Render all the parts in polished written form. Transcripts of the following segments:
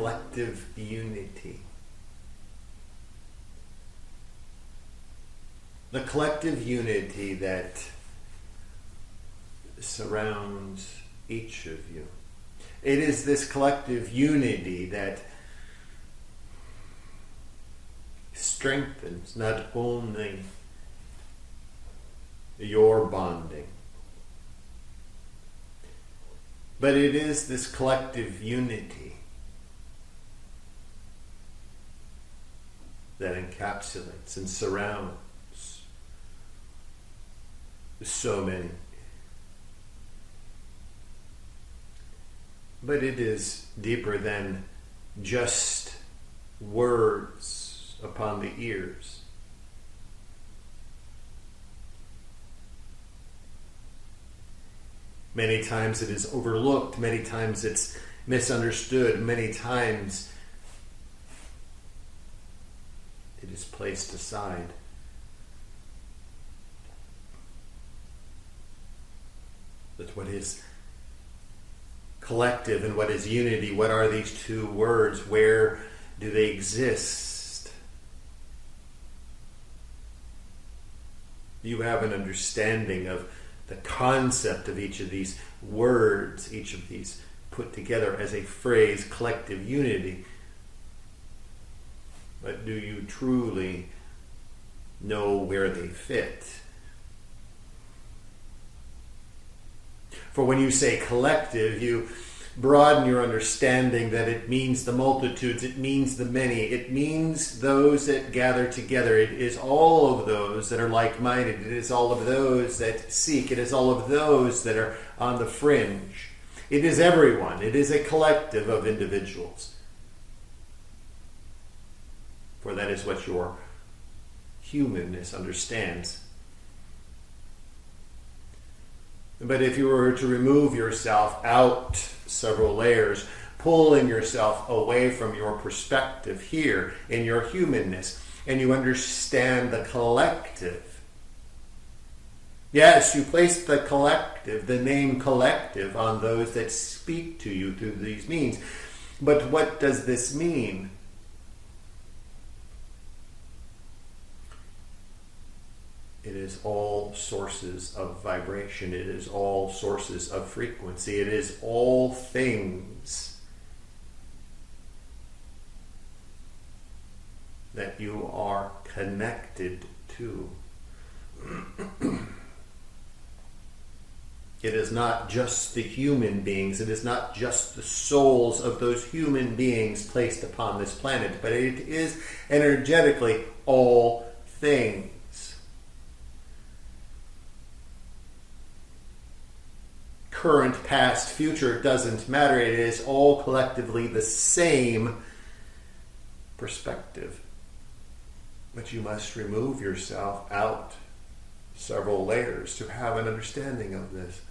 collective unity. The collective unity that surrounds each of you. It is this collective unity that strengthens not only your bonding, but it is this collective unity that encapsulates and surrounds so many. But it is deeper than just words upon the ears. Many times it is overlooked, many times it's misunderstood, many times it is placed aside. But what is collective and what is unity? What are these two words? Where do they exist? You have an understanding of the concept of each of these words, each of these put together as a phrase, collective unity. But do you truly know where they fit? For when you say collective, you broaden your understanding that it means the multitudes, it means the many, it means those that gather together. It is all of those that are like-minded. It is all of those that seek. It is all of those that are on the fringe. It is everyone. It is a collective of individuals. For that is what your humanness understands. But if you were to remove yourself out several layers, pulling yourself away from your perspective here in your humanness, and you understand the collective. Yes, you place the collective, the name collective, on those that speak to you through these means. But what does this mean? It is all sources of vibration. It is all sources of frequency. It is all things that you are connected to. It is not just the human beings. It is not just the souls of those human beings placed upon this planet, but it is energetically all things. Current, past, future, doesn't matter. It is all collectively the same perspective. But you must remove yourself out several layers to have an understanding of this.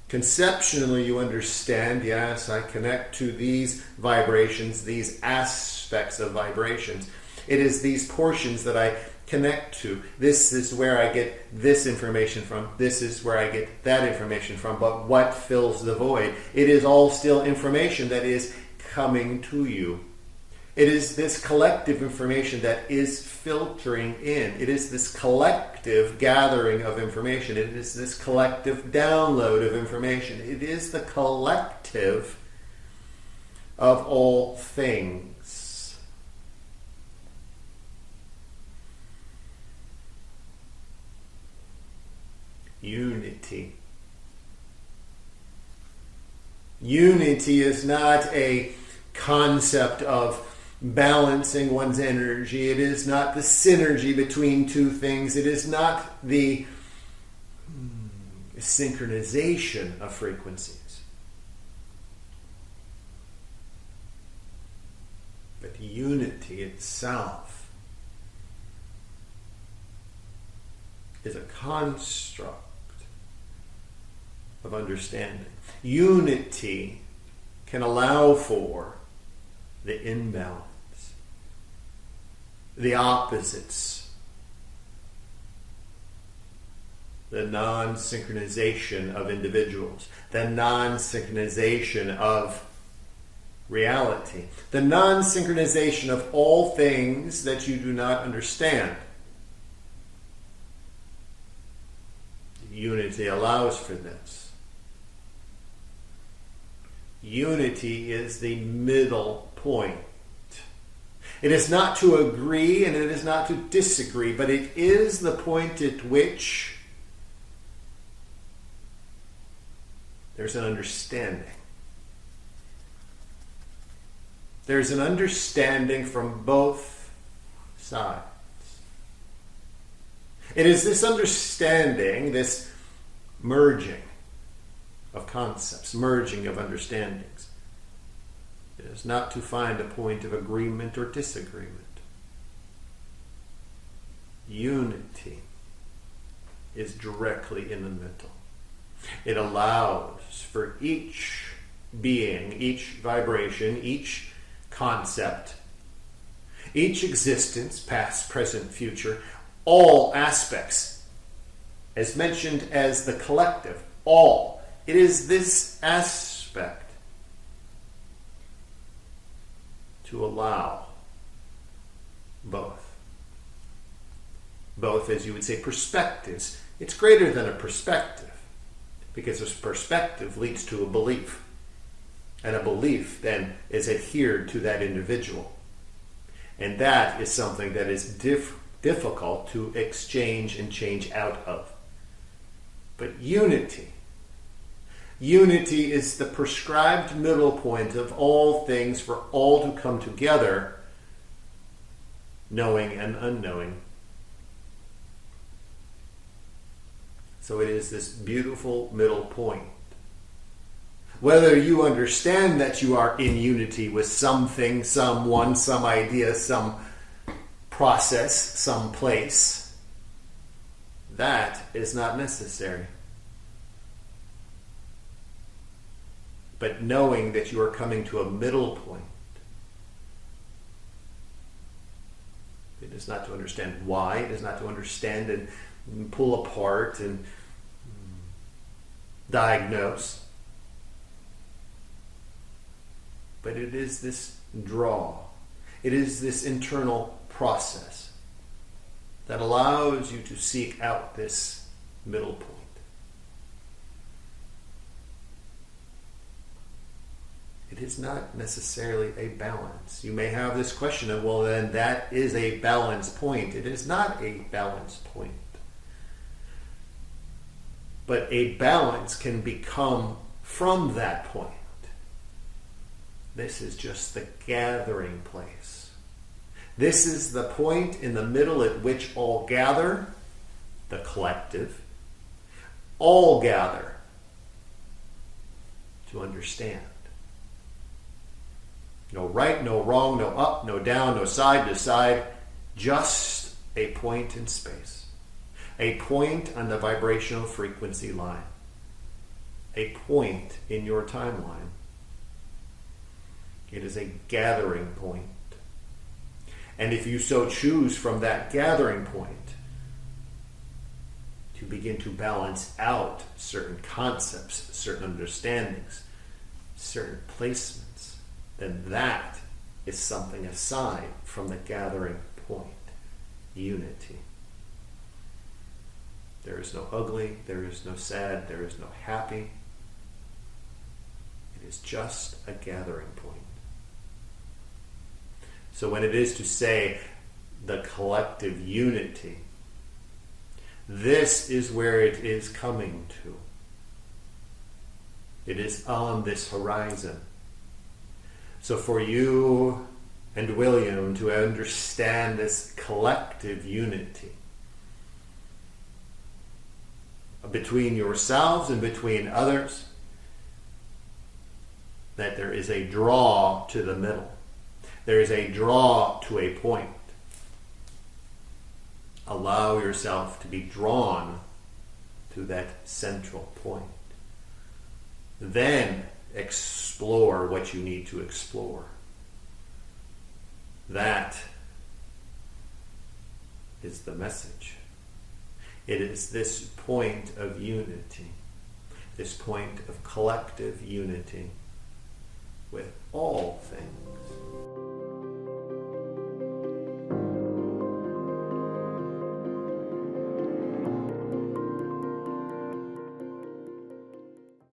Conceptually, you understand, yes, I connect to these vibrations, these aspects of vibrations. It is these portions that I connect to. This is where I get this information from. This is where I get that information from. But what fills the void? It is all still information that is coming to you. It is this collective information that is filtering in. It is this collective gathering of information. It is this collective download of information. It is the collective of all things. Unity. Unity is not a concept of balancing one's energy. It is not the synergy between two things. It is not the synchronization of frequencies. But unity itself is a construct of understanding. Unity can allow for the imbalance, the opposites, the non-synchronization of individuals, the non-synchronization of reality. The non-synchronization of all things that you do not understand. Unity allows for this. Unity is the middle point. It is not to agree and it is not to disagree, but it is the point at which there's an understanding. There's an understanding from both sides. It is this understanding, this merging of concepts, merging of understandings. It is not to find a point of agreement or disagreement. Unity is directly in the middle. It allows for each being, each vibration, each concept, each existence, past, present, future, all aspects, as mentioned as the collective, all. It is this aspect to allow both. Both, as you would say, perspectives. It's greater than a perspective, because a perspective leads to a belief. And a belief then is adhered to that individual. And that is something that is difficult to exchange and change out of. But unity is the prescribed middle point of all things for all to come together, knowing and unknowing. So it is this beautiful middle point. Whether you understand that you are in unity with something, someone, some idea, some process, some place, that is not necessary. But knowing that you are coming to a middle point, it is not to understand why, it is not to understand and pull apart and diagnose. But it is this draw. It is this internal process that allows you to seek out this middle point. It is not necessarily a balance. You may have this question of, well, then that is a balance point. It is not a balance point. But a balance can become from that point. This is just the gathering place. This is the point in the middle at which all gather, the collective, all gather to understand. No right, no wrong, no up, no down, no side to side, just a point in space. A point on the vibrational frequency line. A point in your timeline. It is a gathering point. And if you so choose from that gathering point to begin to balance out certain concepts, certain understandings, certain placements, then that is something aside from the gathering point. Unity. There is no ugly, there is no sad, there is no happy. It is just a gathering point. So when it is to say the collective unity, this is where it is coming to. It is on this horizon. So for you and William to understand this collective unity between yourselves and between others, that there is a draw to the middle. There is a draw to a point. Allow yourself to be drawn to that central point. Then explore what you need to explore. That is the message. It is this point of unity, this point of collective unity, with all things.